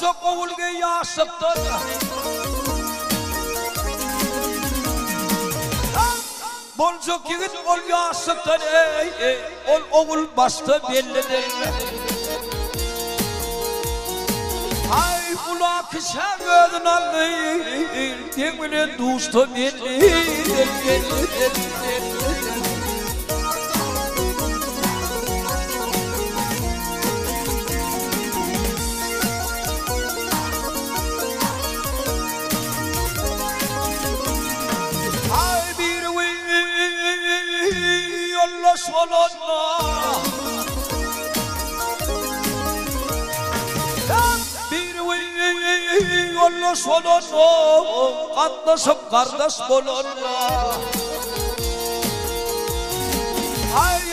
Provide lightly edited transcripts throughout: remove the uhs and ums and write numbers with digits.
bolsa ovulga yaşıptır. Bolsa kigit ol yaşıptır. Ol ovul başta bellidir. Ay ula kışa gözün aldı. Demine dostu bellidir. Yollu solunu katlaşıp kardeş bolunla. Ay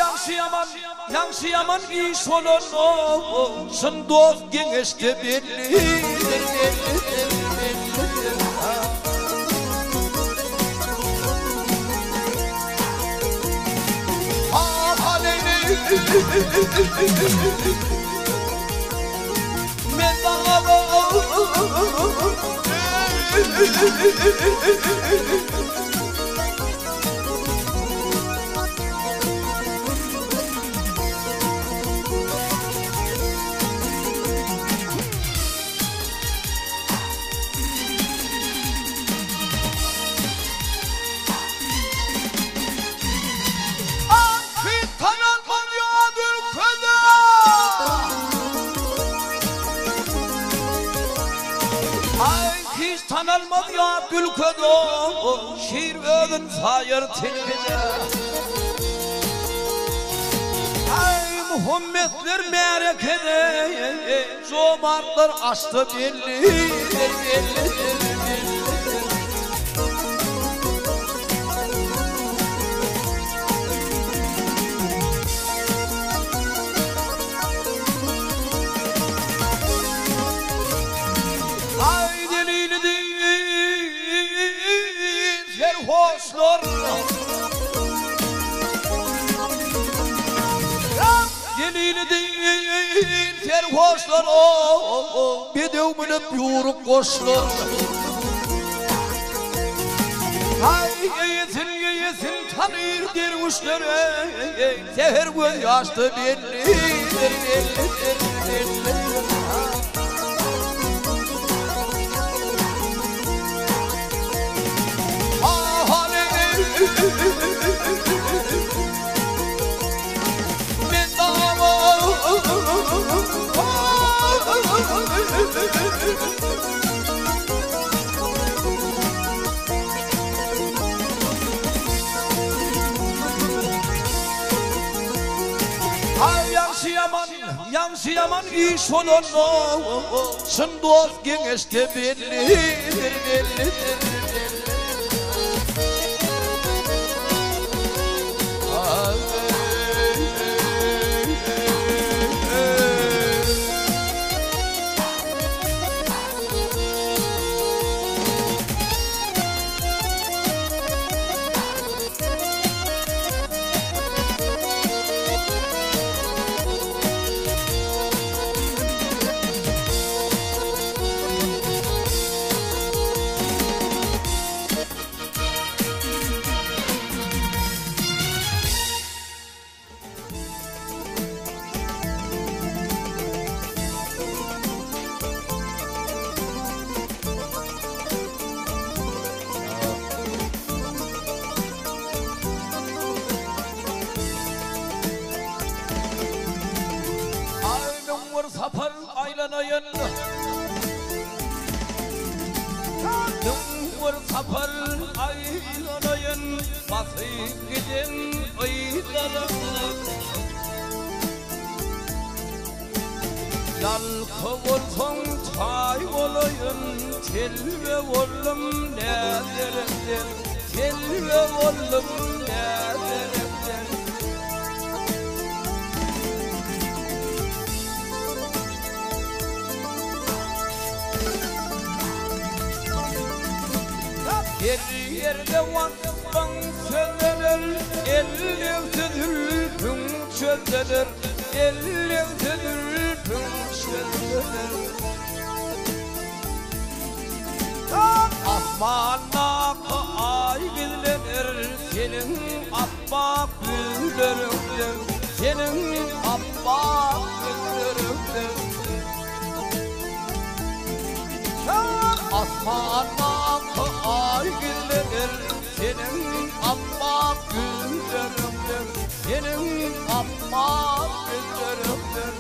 yansı yaman iyi solunu sındof genişte belli. Tanılmaz ya ülkede şiir ödün sayır tilkide. Ay Muhammedler merekede zomartlar açtı belli. Hoşlar gelini değil terhoşlar bedevmine yürüp koşlar. Ay yesin tanır dervişlere seher göz yaşlı belli. Ay yansı yaman iş olunu sındof genişte belli. Sapar aylanayın, var sapar aylanayın, basıp gidin aylanayın. Yalkı olsun çay olayın, telve oğlum ne derim, telve oğlum ne derim. Her yerde vakfın sözlenir, elliğidir gün sözlenir, elliğidir gün sözlenir. Asmana ay gizlenir senin appak güllerimden, senin appak güllerimden. Asmana ay gizlenir senin appak güllerimden, senin appak güllerimden.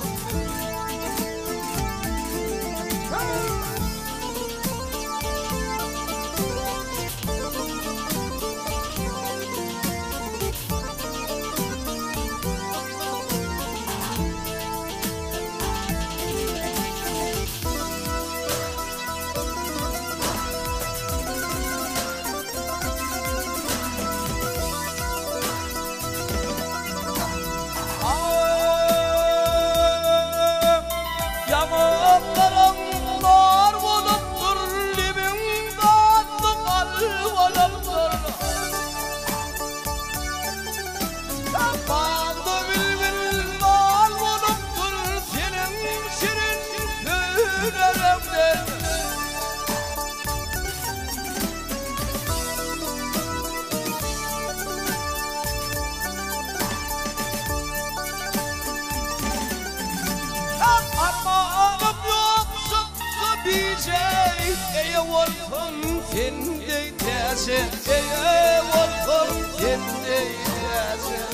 Ey olsun sendey dersin, ey olsun sendey dersin.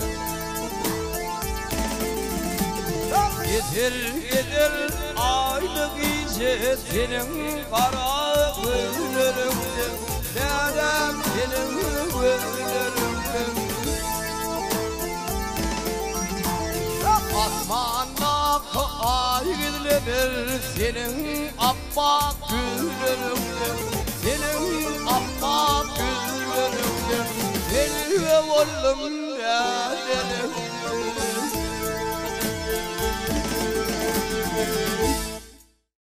Yeter yeter aylık iyice senin kara gözlerimden, dedem senin gözlerimden. Asmana ay gizlenir senin appak güllerimden, senin appak güllerimden. Elve oğlum dedelim.